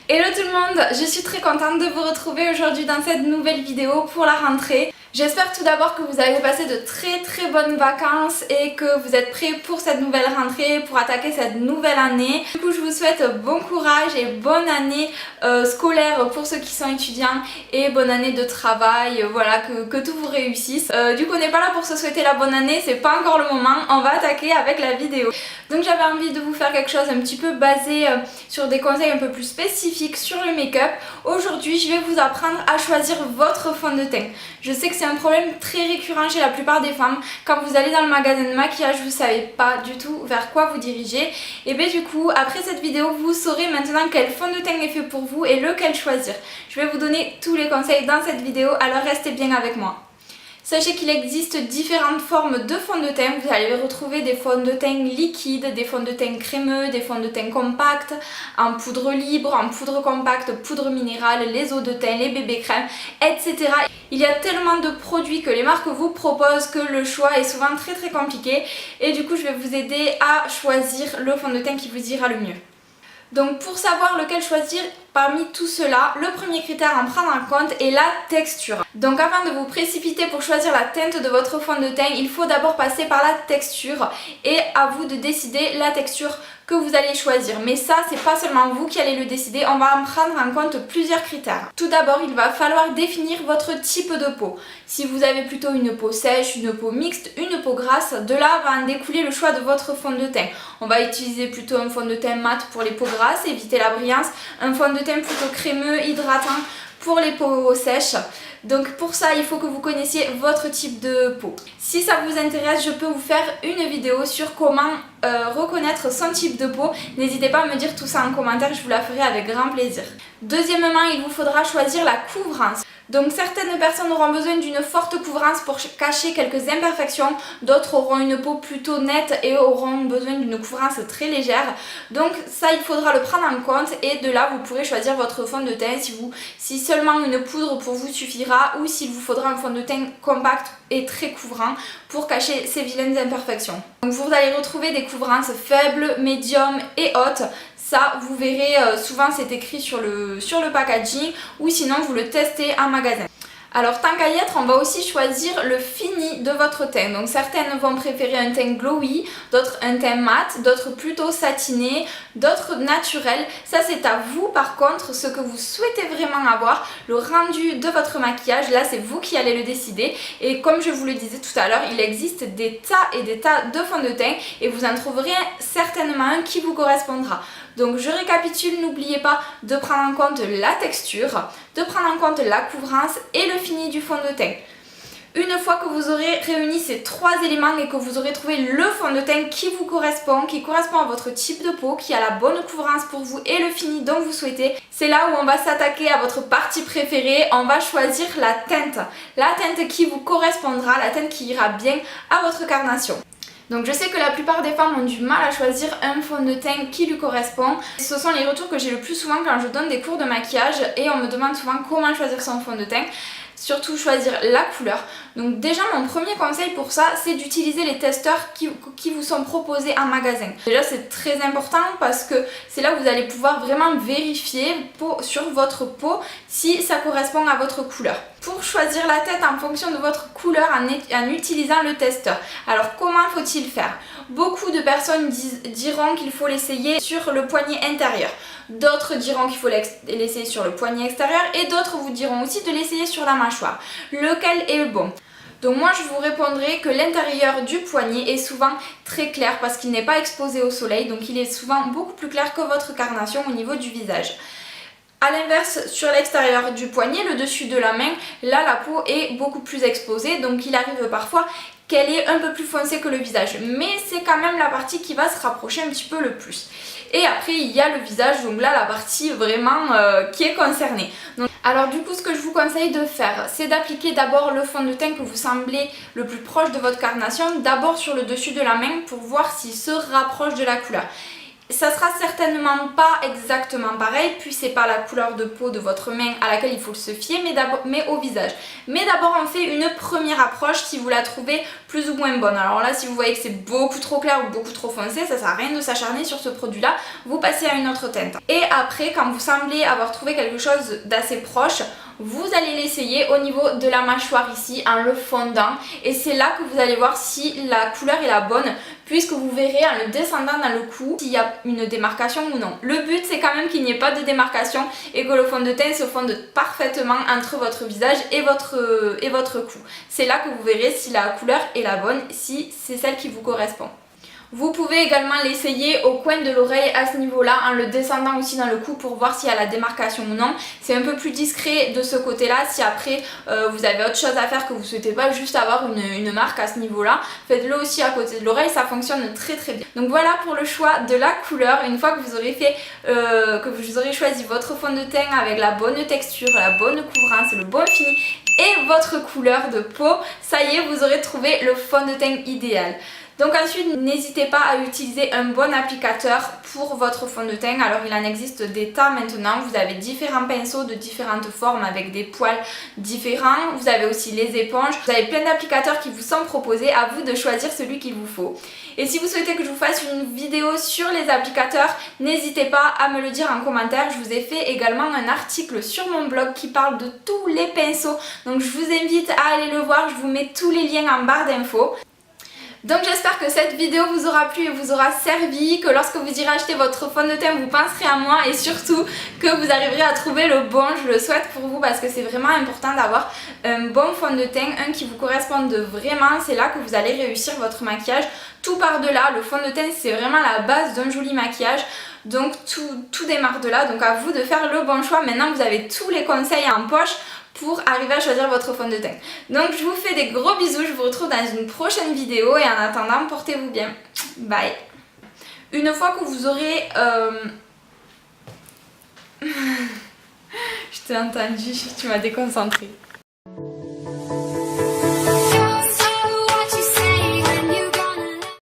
Hello tout le monde, je suis très contente de vous retrouver aujourd'hui dans cette nouvelle vidéo pour la rentrée. J'espère tout d'abord que vous avez passé de très bonnes vacances et que vous êtes prêts pour cette nouvelle rentrée, pour attaquer cette nouvelle année. Du coup je vous souhaite bon courage et bonne année scolaire pour ceux qui sont étudiants et bonne année de travail, voilà, que tout vous réussisse. Du coup on n'est pas là pour se souhaiter la bonne année, c'est pas encore le moment, on va attaquer avec la vidéo. Donc j'avais envie de vous faire quelque chose un petit peu basé sur des conseils un peu plus spécifiques sur le make-up. Aujourd'hui je vais vous apprendre à choisir votre fond de teint. Je sais que c'est un problème très récurrent chez la plupart des femmes. Quand vous allez dans le magasin de maquillage, vous savez pas du tout vers quoi vous diriger. Et bien du coup, après cette vidéo, vous saurez maintenant quel fond de teint est fait pour vous et lequel choisir. Je vais vous donner tous les conseils dans cette vidéo, alors restez bien avec moi. Sachez qu'il existe différentes formes de fond de teint. Vous allez retrouver des fonds de teint liquides, des fonds de teint crémeux, des fonds de teint compacts, en poudre libre, en poudre compacte, poudre minérale, les eaux de teint, les bébés crèmes, etc. Il y a tellement de produits que les marques vous proposent que le choix est souvent très compliqué. Et du coup, je vais vous aider à choisir le fond de teint qui vous ira le mieux. Donc pour savoir lequel choisir parmi tout cela, le premier critère à en prendre en compte est la texture. Donc avant de vous précipiter pour choisir la teinte de votre fond de teint, il faut d'abord passer par la texture et à vous de décider la texture que vous allez choisir. Mais ça, c'est pas seulement vous qui allez le décider, on va en prendre en compte plusieurs critères. Tout d'abord, il va falloir définir votre type de peau. Si vous avez plutôt une peau sèche, une peau mixte, une peau grasse, de là va en découler le choix de votre fond de teint. On va utiliser plutôt un fond de teint mat pour les peaux grasses, éviter la brillance, un fond de teint plutôt crémeux, hydratant pour les peaux sèches. Donc pour ça, il faut que vous connaissiez votre type de peau. Si ça vous intéresse, je peux vous faire une vidéo sur comment reconnaître son type de peau. N'hésitez pas à me dire tout ça en commentaire, je vous la ferai avec grand plaisir. Deuxièmement, il vous faudra choisir la couvrance. Donc certaines personnes auront besoin d'une forte couvrance pour cacher quelques imperfections, d'autres auront une peau plutôt nette et auront besoin d'une couvrance très légère. Donc ça, il faudra le prendre en compte et de là vous pourrez choisir votre fond de teint si seulement une poudre pour vous suffira ou s'il vous faudra un fond de teint compact et très couvrant pour cacher ces vilaines imperfections. Donc vous allez retrouver des couvrances faibles, médium et hautes. Ça, vous verrez, souvent c'est écrit sur le packaging ou sinon vous le testez en magasin. Alors tant qu'à y être, on va aussi choisir le fini de votre teint. Donc certaines vont préférer un teint glowy, d'autres un teint mat, d'autres plutôt satiné, d'autres naturel. Ça c'est à vous par contre, ce que vous souhaitez vraiment avoir, le rendu de votre maquillage, là c'est vous qui allez le décider. Et comme je vous le disais tout à l'heure, il existe des tas et des tas de fonds de teint et vous en trouverez certainement un qui vous correspondra. Donc je récapitule, n'oubliez pas de prendre en compte la texture, de prendre en compte la couvrance et le fini du fond de teint. Une fois que vous aurez réuni ces trois éléments et que vous aurez trouvé le fond de teint qui vous correspond, qui correspond à votre type de peau, qui a la bonne couvrance pour vous et le fini dont vous souhaitez, c'est là où on va s'attaquer à votre partie préférée, on va choisir la teinte. La teinte qui vous correspondra, la teinte qui ira bien à votre carnation. Donc je sais que la plupart des femmes ont du mal à choisir un fond de teint qui lui correspond. Ce sont les retours que j'ai le plus souvent quand je donne des cours de maquillage et on me demande souvent comment choisir son fond de teint. Surtout choisir la couleur. Donc déjà mon premier conseil pour ça, c'est d'utiliser les testeurs qui vous sont proposés en magasin. Déjà c'est très important parce que c'est là où vous allez pouvoir vraiment vérifier sur votre peau si ça correspond à votre couleur. Pour choisir la teinte en fonction de votre couleur en utilisant le testeur. Alors comment faut-il faire? Beaucoup de personnes diront qu'il faut l'essayer sur le poignet intérieur. D'autres diront qu'il faut l'essayer sur le poignet extérieur et d'autres vous diront aussi de l'essayer sur la mâchoire. Lequel est le bon? Donc moi je vous répondrai que l'intérieur du poignet est souvent très clair parce qu'il n'est pas exposé au soleil, donc il est souvent beaucoup plus clair que votre carnation au niveau du visage. A l'inverse, sur l'extérieur du poignet, le dessus de la main, là la peau est beaucoup plus exposée, donc il arrive parfois qu'elle est un peu plus foncée que le visage, mais c'est quand même la partie qui va se rapprocher un petit peu le plus. Et après il y a le visage, donc là la partie vraiment qui est concernée. Donc, alors du coup ce que je vous conseille de faire, c'est d'appliquer d'abord le fond de teint que vous semblez le plus proche de votre carnation, d'abord sur le dessus de la main pour voir s'il se rapproche de la couleur. Ça sera certainement pas exactement pareil, puis c'est pas la couleur de peau de votre main à laquelle il faut se fier, mais au visage. Mais d'abord on fait une première approche si vous la trouvez plus ou moins bonne. Alors là, si vous voyez que c'est beaucoup trop clair ou beaucoup trop foncé, ça sert à rien de s'acharner sur ce produit là, vous passez à une autre teinte. Et après, quand vous semblez avoir trouvé quelque chose d'assez proche, vous allez l'essayer au niveau de la mâchoire ici en le fondant, et c'est là que vous allez voir si la couleur est la bonne, puisque vous verrez en le descendant dans le cou s'il y a une démarcation ou non. Le but c'est quand même qu'il n'y ait pas de démarcation et que le fond de teint se fonde parfaitement entre votre visage et votre cou. C'est là que vous verrez si la couleur est la bonne, si c'est celle qui vous correspond. Vous pouvez également l'essayer au coin de l'oreille à ce niveau-là en le descendant aussi dans le cou pour voir s'il y a la démarcation ou non. C'est un peu plus discret de ce côté-là. Si après vous avez autre chose à faire, que vous ne souhaitez pas juste avoir une marque à ce niveau-là, faites-le aussi à côté de l'oreille, ça fonctionne très très bien. Donc voilà pour le choix de la couleur. Une fois que vous aurez choisi votre fond de teint avec la bonne texture, la bonne couvrance, le bon fini et votre couleur de peau, ça y est, vous aurez trouvé le fond de teint idéal. Donc ensuite, n'hésitez pas à utiliser un bon applicateur pour votre fond de teint. Alors il en existe des tas maintenant, vous avez différents pinceaux de différentes formes avec des poils différents, vous avez aussi les éponges, vous avez plein d'applicateurs qui vous sont proposés, à vous de choisir celui qu'il vous faut. Et si vous souhaitez que je vous fasse une vidéo sur les applicateurs, n'hésitez pas à me le dire en commentaire. Je vous ai fait également un article sur mon blog qui parle de tous les pinceaux, donc je vous invite à aller le voir, je vous mets tous les liens en barre d'infos. Donc j'espère que cette vidéo vous aura plu et vous aura servi, que lorsque vous irez acheter votre fond de teint vous penserez à moi et surtout que vous arriverez à trouver le bon. Je le souhaite pour vous parce que c'est vraiment important d'avoir un bon fond de teint, un qui vous corresponde vraiment. C'est là que vous allez réussir votre maquillage. Tout par de là, le fond de teint c'est vraiment la base d'un joli maquillage. Donc tout démarre de là, donc à vous de faire le bon choix. Maintenant vous avez tous les conseils en poche pour arriver à choisir votre fond de teint. Donc je vous fais des gros bisous, je vous retrouve dans une prochaine vidéo et en attendant, portez-vous bien. Bye. Une fois que vous aurez... Je t'ai entendu, tu m'as déconcentrée.